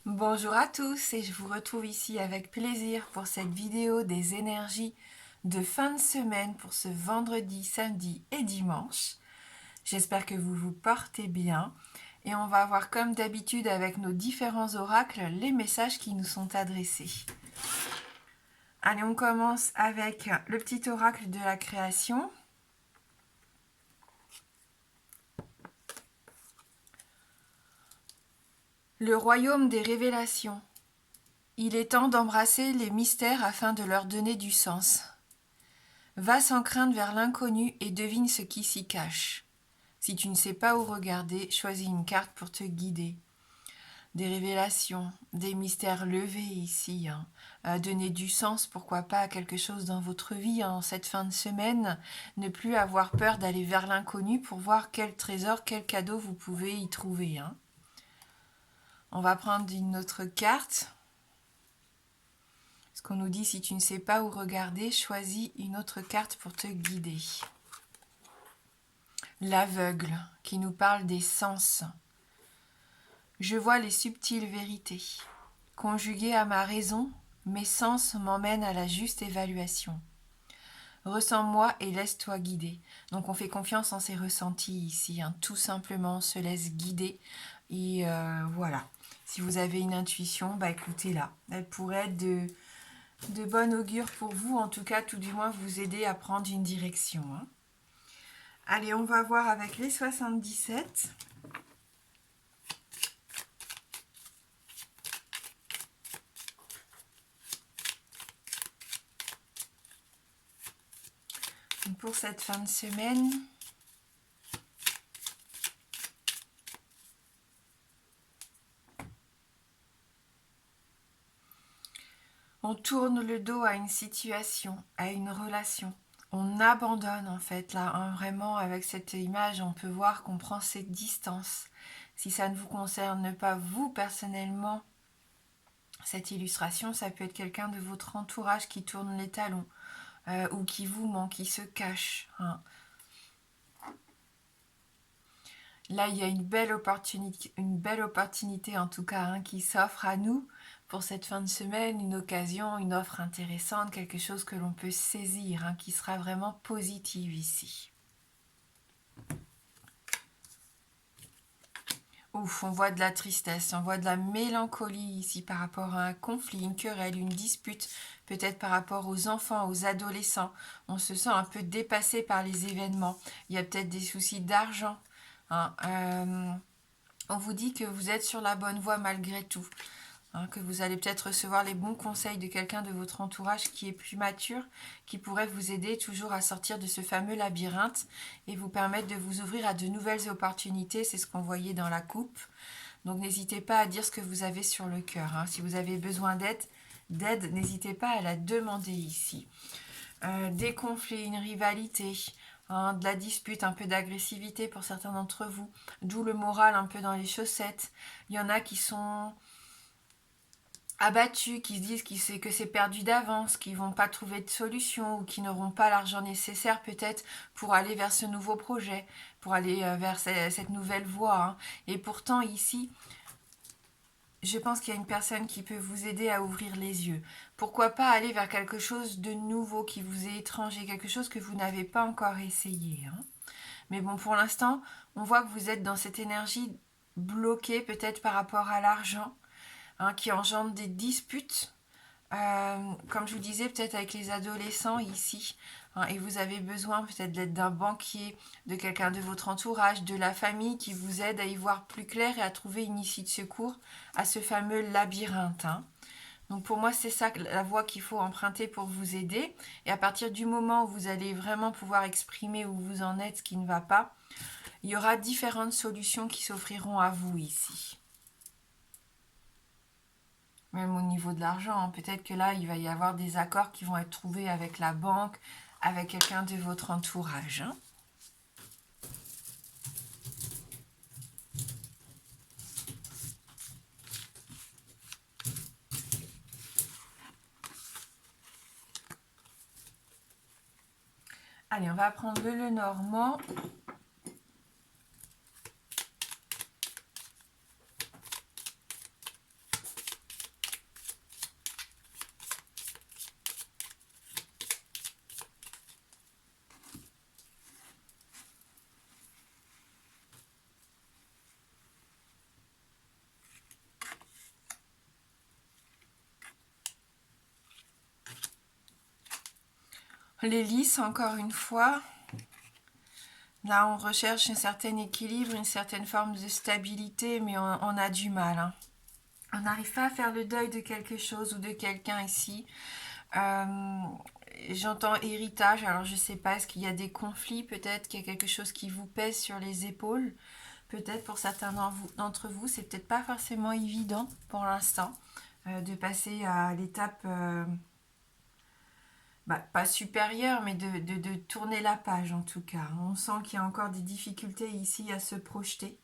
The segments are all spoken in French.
Bonjour à tous et je vous retrouve ici avec plaisir pour cette vidéo des énergies de fin de semaine pour ce vendredi, samedi et dimanche. J'espère que vous vous portez bien et on va voir comme d'habitude avec nos différents oracles les messages qui nous sont adressés. Allez, on commence avec le petit oracle de la création. Le royaume des révélations. Il est temps d'embrasser les mystères afin de leur donner du sens. Va sans crainte vers l'inconnu et devine ce qui s'y cache. Si tu ne sais pas où regarder, choisis une carte pour te guider. Des révélations, des mystères levés ici. Donner du sens, pourquoi pas, à quelque chose dans votre vie en cette fin de semaine. Ne plus avoir peur d'aller vers l'inconnu pour voir quel trésor, quel cadeau vous pouvez y trouver. On va prendre une autre carte. Ce qu'on nous dit, si tu ne sais pas où regarder, choisis une autre carte pour te guider. L'aveugle, qui nous parle des sens. Je vois les subtiles vérités. Conjuguées à ma raison, mes sens m'emmènent à la juste évaluation. Ressens-moi et laisse-toi guider. Donc on fait confiance en ses ressentis ici, tout simplement on se laisse guider. Et voilà, si vous avez une intuition, écoutez-la. Elle pourrait être de bon augure pour vous, en tout cas tout du moins vous aider à prendre une direction. Allez, on va voir avec les 77. Pour cette fin de semaine, on tourne le dos à une situation, à une relation. On abandonne en fait, là, vraiment avec cette image, on peut voir qu'on prend cette distance. Si ça ne vous concerne pas vous personnellement, cette illustration, ça peut être quelqu'un de votre entourage qui tourne les talons ou qui vous ment, qui se cache. Là, il y a une belle opportunité en tout cas qui s'offre à nous pour cette fin de semaine, une occasion, une offre intéressante, quelque chose que l'on peut saisir, qui sera vraiment positive ici. Ouf, on voit de la tristesse, on voit de la mélancolie ici par rapport à un conflit, une querelle, une dispute, peut-être par rapport aux enfants, aux adolescents. On se sent un peu dépassé par les événements. Il y a peut-être des soucis d'argent. On vous dit que vous êtes sur la bonne voie malgré tout. Que vous allez peut-être recevoir les bons conseils de quelqu'un de votre entourage qui est plus mature, qui pourrait vous aider toujours à sortir de ce fameux labyrinthe et vous permettre de vous ouvrir à de nouvelles opportunités. C'est ce qu'on voyait dans la coupe. Donc n'hésitez pas à dire ce que vous avez sur le cœur. Si vous avez besoin d'aide, n'hésitez pas à la demander ici. Des conflits, une rivalité, de la dispute, un peu d'agressivité pour certains d'entre vous, d'où le moral un peu dans les chaussettes. Il y en a qui sont abattus, qui se disent que c'est perdu d'avance, qu'ils vont pas trouver de solution ou qui n'auront pas l'argent nécessaire peut-être pour aller vers ce nouveau projet, pour aller vers cette nouvelle voie. Et pourtant ici, je pense qu'il y a une personne qui peut vous aider à ouvrir les yeux. Pourquoi pas aller vers quelque chose de nouveau qui vous est étranger, quelque chose que vous n'avez pas encore essayé. Mais bon, pour l'instant, on voit que vous êtes dans cette énergie bloquée peut-être par rapport à l'argent, qui engendre des disputes, comme je vous disais, peut-être avec les adolescents ici, et vous avez besoin peut-être de l'aide d'un banquier, de quelqu'un de votre entourage, de la famille qui vous aide à y voir plus clair et à trouver une issue de secours à ce fameux labyrinthe. Donc pour moi, c'est ça la voie qu'il faut emprunter pour vous aider. Et à partir du moment où vous allez vraiment pouvoir exprimer où vous en êtes, ce qui ne va pas, il y aura différentes solutions qui s'offriront à vous ici. Même au niveau de l'argent, peut-être que là, il va y avoir des accords qui vont être trouvés avec la banque, avec quelqu'un de votre entourage. Allez, on va prendre le Lenormand. Les lys, encore une fois. Là, on recherche un certain équilibre, une certaine forme de stabilité, mais on a du mal, hein. On n'arrive pas à faire le deuil de quelque chose ou de quelqu'un ici. Euh, J'entends héritage, alors je sais pas, est-ce qu'il y a des conflits, peut-être qu'il y a quelque chose qui vous pèse sur les épaules. Peut-être pour certains d'entre vous, c'est peut-être pas forcément évident pour l'instant de passer à l'étape, pas supérieure, mais de tourner la page en tout cas. On sent qu'il y a encore des difficultés ici à se projeter.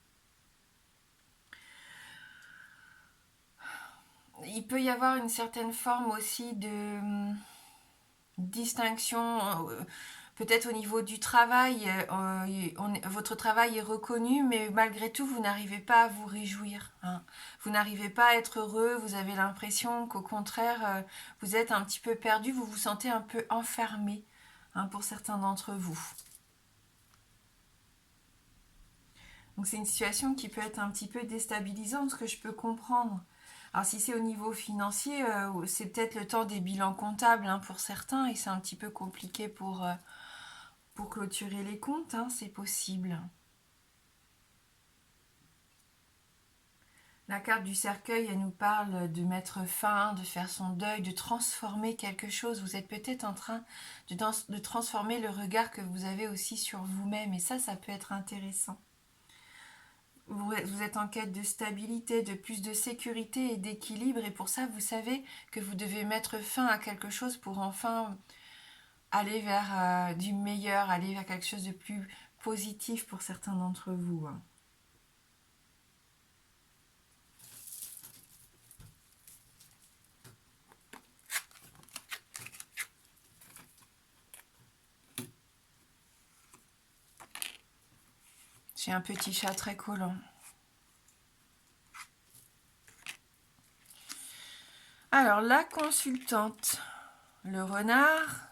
Il peut y avoir une certaine forme aussi de distinction, peut-être au niveau du travail. Votre travail est reconnu, mais malgré tout, vous n'arrivez pas à vous réjouir, hein. Vous n'arrivez pas à être heureux, vous avez l'impression qu'au contraire, vous êtes un petit peu perdu, vous vous sentez un peu enfermé, hein, pour certains d'entre vous. Donc c'est une situation qui peut être un petit peu déstabilisante, ce que je peux comprendre. Alors si c'est au niveau financier, c'est peut-être le temps des bilans comptables, hein, pour certains, et c'est un petit peu compliqué pour clôturer les comptes, hein, c'est possible. La carte du cercueil, elle nous parle de mettre fin, de faire son deuil, de transformer quelque chose. Vous êtes peut-être en train de transformer le regard que vous avez aussi sur vous-même, et ça peut être intéressant. Vous êtes en quête de stabilité, de plus de sécurité et d'équilibre, et pour ça, vous savez que vous devez mettre fin à quelque chose pour enfin aller vers du meilleur, aller vers quelque chose de plus positif pour certains d'entre vous, hein. J'ai un petit chat très collant. Alors, la consultante, le renard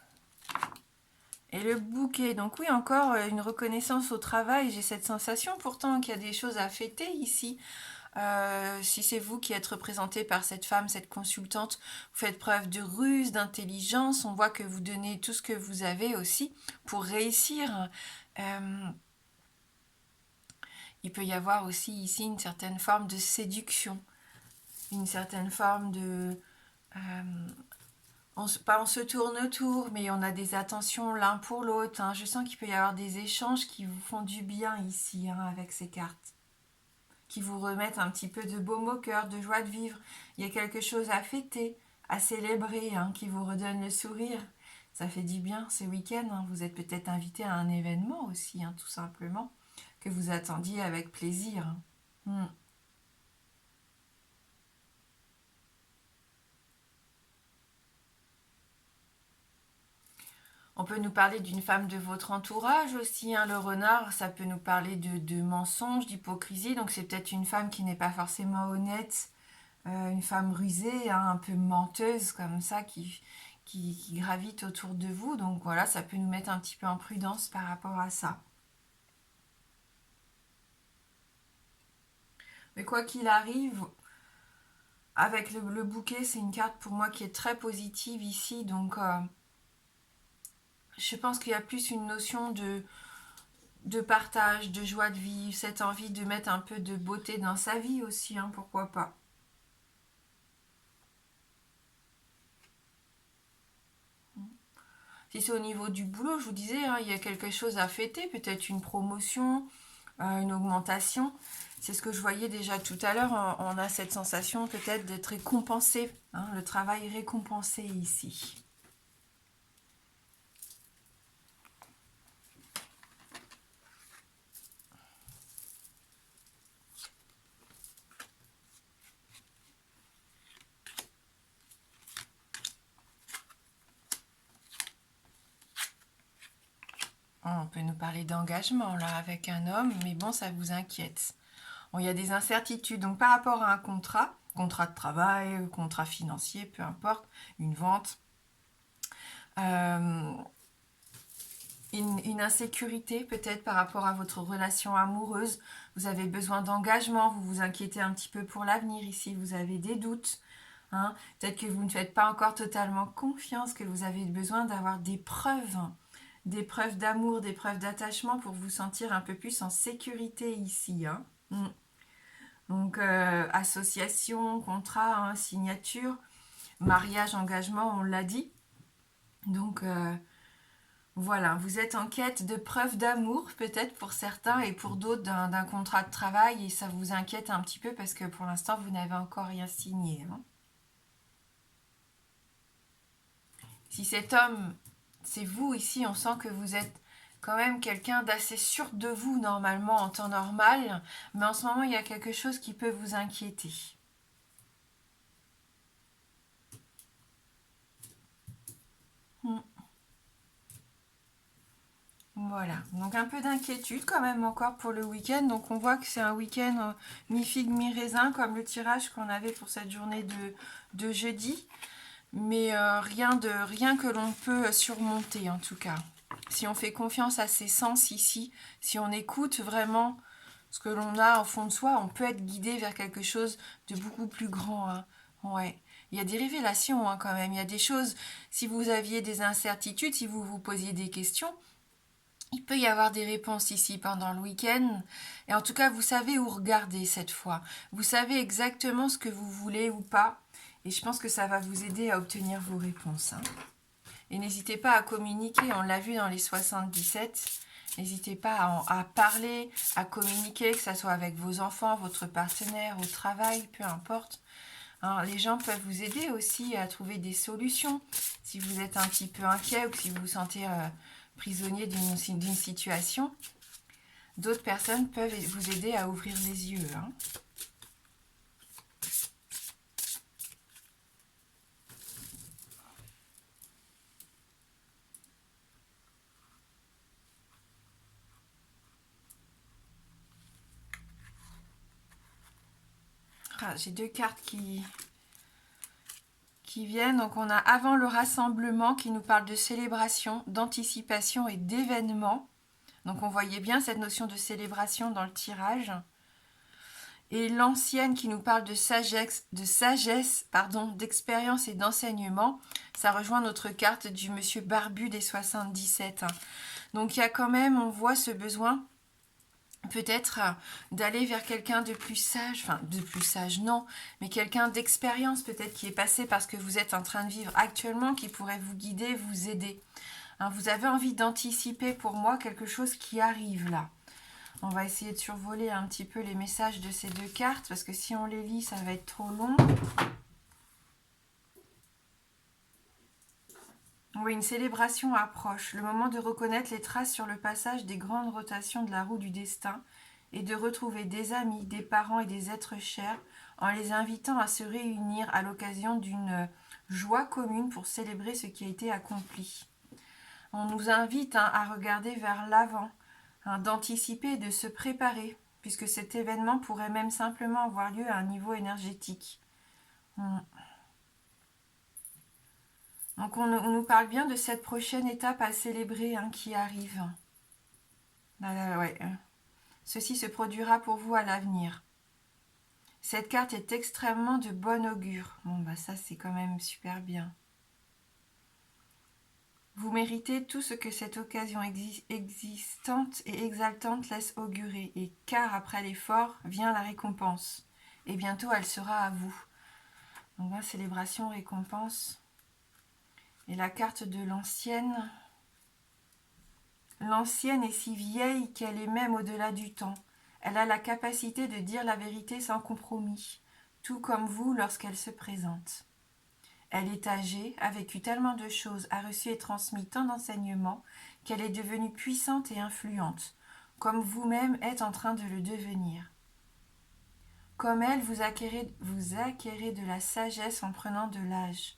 et le bouquet. Donc oui, encore une reconnaissance au travail. J'ai cette sensation pourtant qu'il y a des choses à fêter ici. Si c'est vous qui êtes représenté par cette femme, cette consultante, vous faites preuve de ruse, d'intelligence. On voit que vous donnez tout ce que vous avez aussi pour réussir. Il peut y avoir aussi ici une certaine forme de séduction, une certaine forme de... on se tourne autour, mais on a des attentions l'un pour l'autre, hein. Je sens qu'il peut y avoir des échanges qui vous font du bien ici, hein, avec ces cartes, qui vous remettent un petit peu de baume au cœur, de joie de vivre. Il y a quelque chose à fêter, à célébrer, hein, qui vous redonne le sourire. Ça fait du bien ce week-end, hein. Vous êtes peut-être invité à un événement aussi, hein, tout simplement, que vous attendiez avec plaisir, hein. On peut nous parler d'une femme de votre entourage aussi, hein. Le renard, ça peut nous parler de mensonges, d'hypocrisie. Donc c'est peut-être une femme qui n'est pas forcément honnête, une femme rusée, hein, un peu menteuse comme ça, qui gravite autour de vous. Donc voilà, ça peut nous mettre un petit peu en prudence par rapport à ça. Mais quoi qu'il arrive, avec le bouquet, c'est une carte pour moi qui est très positive ici. Donc je pense qu'il y a plus une notion de partage, de joie de vivre, cette envie de mettre un peu de beauté dans sa vie aussi, hein, pourquoi pas. Si c'est au niveau du boulot, je vous disais, hein, il y a quelque chose à fêter, peut-être une promotion, une augmentation. C'est ce que je voyais déjà tout à l'heure. On a cette sensation peut-être d'être récompensé, hein, le travail récompensé ici. On peut nous parler d'engagement là avec un homme, mais bon, ça vous inquiète. Bon, il y a des incertitudes. Donc par rapport à un contrat de travail, contrat financier, peu importe, une vente, euh, une insécurité peut-être par rapport à votre relation amoureuse. Vous avez besoin d'engagement, vous vous inquiétez un petit peu pour l'avenir ici, vous avez des doutes. hein. Peut-être que vous ne faites pas encore totalement confiance, que vous avez besoin d'avoir des preuves d'amour, des preuves d'attachement pour vous sentir un peu plus en sécurité ici, hein. Donc, association, contrat, hein, signature, mariage, engagement, on l'a dit. Donc, voilà, vous êtes en quête de preuves d'amour, peut-être pour certains, et pour d'autres d'un contrat de travail, et ça vous inquiète un petit peu parce que pour l'instant, vous n'avez encore rien signé, hein. Si cet homme, c'est vous ici, on sent que vous êtes quand même quelqu'un d'assez sûr de vous normalement en temps normal, mais en ce moment, il y a quelque chose qui peut vous inquiéter. Hmm. Voilà, donc un peu d'inquiétude quand même encore pour le week-end. Donc on voit que c'est un week-end mi-figue, mi-raisin, comme le tirage qu'on avait pour cette journée de jeudi. Mais rien que l'on peut surmonter en tout cas. Si on fait confiance à ses sens ici, si on écoute vraiment ce que l'on a au fond de soi, on peut être guidé vers quelque chose de beaucoup plus grand, hein. Ouais. Il y a des révélations, hein, quand même. Il y a des choses, si vous aviez des incertitudes, si vous vous posiez des questions, il peut y avoir des réponses ici pendant le week-end. Et en tout cas, vous savez où regarder cette fois. Vous savez exactement ce que vous voulez ou pas. Et je pense que ça va vous aider à obtenir vos réponses, hein. Et n'hésitez pas à communiquer, on l'a vu dans les 77. N'hésitez pas à parler, à communiquer, que ce soit avec vos enfants, votre partenaire, au travail, peu importe. Alors, les gens peuvent vous aider aussi à trouver des solutions. Si vous êtes un petit peu inquiet ou si vous vous sentez prisonnier d'une situation, d'autres personnes peuvent vous aider à ouvrir les yeux, hein. Ah, j'ai deux cartes qui viennent. Donc on a avant le rassemblement qui nous parle de célébration, d'anticipation et d'événement. Donc on voyait bien cette notion de célébration dans le tirage. Et l'ancienne qui nous parle de sagesse, pardon, d'expérience et d'enseignement. Ça rejoint notre carte du monsieur barbu des 77. Donc il y a quand même, on voit ce besoin peut-être d'aller vers quelqu'un de plus sage, enfin de plus sage non, mais quelqu'un d'expérience peut-être qui est passé par ce que vous êtes en train de vivre actuellement, qui pourrait vous guider, vous aider. Hein, vous avez envie d'anticiper pour moi quelque chose qui arrive là. On va essayer de survoler un petit peu les messages de ces deux cartes, parce que si on les lit, ça va être trop long. Oui, une célébration approche, le moment de reconnaître les traces sur le passage des grandes rotations de la roue du destin et de retrouver des amis, des parents et des êtres chers en les invitant à se réunir à l'occasion d'une joie commune pour célébrer ce qui a été accompli. On nous invite, hein, à regarder vers l'avant, hein, d'anticiper et de se préparer, puisque cet événement pourrait même simplement avoir lieu à un niveau énergétique. Donc on nous parle bien de cette prochaine étape à célébrer, hein, qui arrive. Ouais. Ceci se produira pour vous à l'avenir. Cette carte est extrêmement de bon augure. Bon, bah ça, c'est quand même super bien. Vous méritez tout ce que cette occasion existante et exaltante laisse augurer, et car après l'effort vient la récompense. Et bientôt, elle sera à vous. Donc, là, célébration, récompense. Et la carte de l'ancienne. L'ancienne est si vieille qu'elle est même au-delà du temps. Elle a la capacité de dire la vérité sans compromis, tout comme vous lorsqu'elle se présente. Elle est âgée, a vécu tellement de choses, a reçu et transmis tant d'enseignements qu'elle est devenue puissante et influente, comme vous-même êtes en train de le devenir. Comme elle, vous acquérez de la sagesse en prenant de l'âge.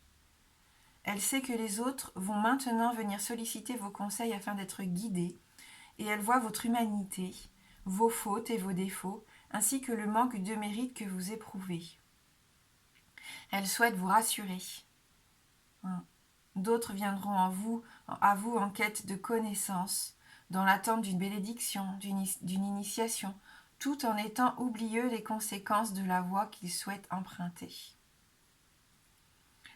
Elle sait que les autres vont maintenant venir solliciter vos conseils afin d'être guidés, et elle voit votre humanité, vos fautes et vos défauts, ainsi que le manque de mérite que vous éprouvez. Elle souhaite vous rassurer. D'autres viendront à vous en quête de connaissances, dans l'attente d'une bénédiction, d'une initiation, tout en étant oublieux des conséquences de la voie qu'ils souhaitent emprunter.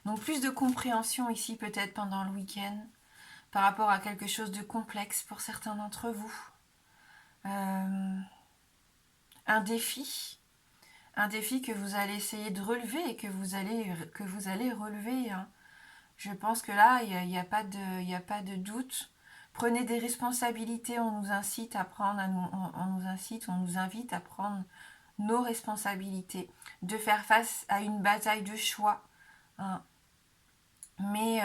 Donc plus de compréhension ici peut-être pendant le week-end par rapport à quelque chose de complexe pour certains d'entre vous. Un défi que vous allez essayer de relever et que vous allez relever. Hein. Je pense que là, il n'y a pas de doute. Prenez des responsabilités, on nous incite à prendre, on nous invite à prendre nos responsabilités, de faire face à une bataille de choix. Hein. Mais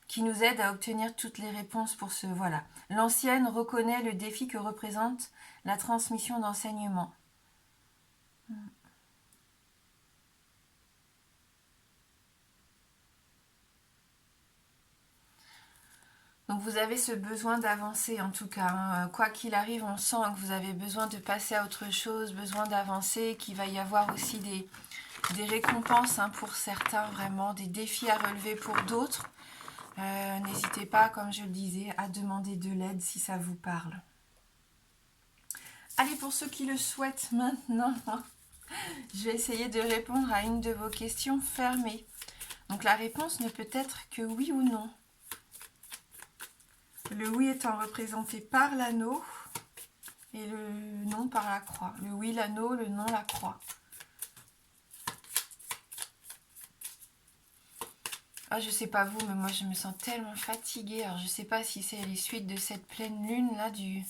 qui nous aide à obtenir toutes les réponses pour ce voilà. L'ancienne reconnaît le défi que représente la transmission d'enseignement. Donc vous avez ce besoin d'avancer en tout cas. Hein. Quoi qu'il arrive, on sent que vous avez besoin de passer à autre chose, besoin d'avancer, qu'il va y avoir aussi des récompenses hein, pour certains, vraiment, des défis à relever pour d'autres. N'hésitez pas, comme je le disais, à demander de l'aide si ça vous parle. Allez, pour ceux qui le souhaitent maintenant, je vais essayer de répondre à une de vos questions fermées. Donc la réponse ne peut être que oui ou non. Le oui étant représenté par l'anneau et le non par la croix. Le oui l'anneau, le non la croix. Ah, je sais pas vous, mais moi je me sens tellement fatiguée. Alors je sais pas si c'est les suites de cette pleine lune là du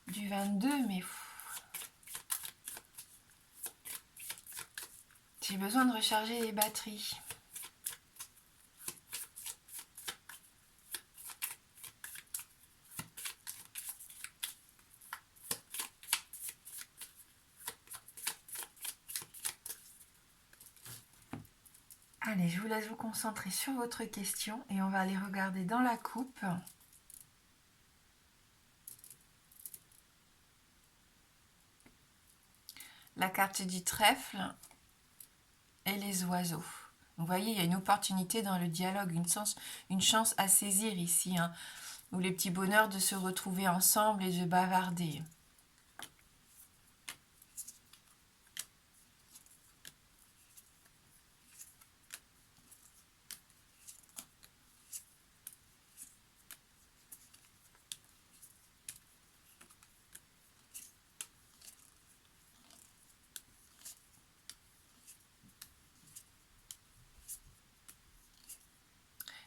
22, mais j'ai besoin de recharger les batteries. Allez, je vous laisse vous concentrer sur votre question et on va aller regarder dans la coupe. La carte du trèfle et les oiseaux. Vous voyez, il y a une opportunité dans le dialogue, une chance à saisir ici, hein, ou les petits bonheurs de se retrouver ensemble et de bavarder.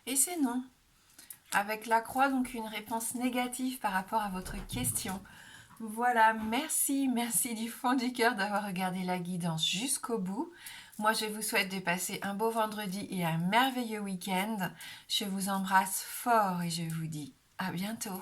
Et c'est non. Avec la croix, donc une réponse négative par rapport à votre question. Voilà, merci du fond du cœur d'avoir regardé la guidance jusqu'au bout. Moi, je vous souhaite de passer un beau vendredi et un merveilleux week-end. Je vous embrasse fort et je vous dis à bientôt.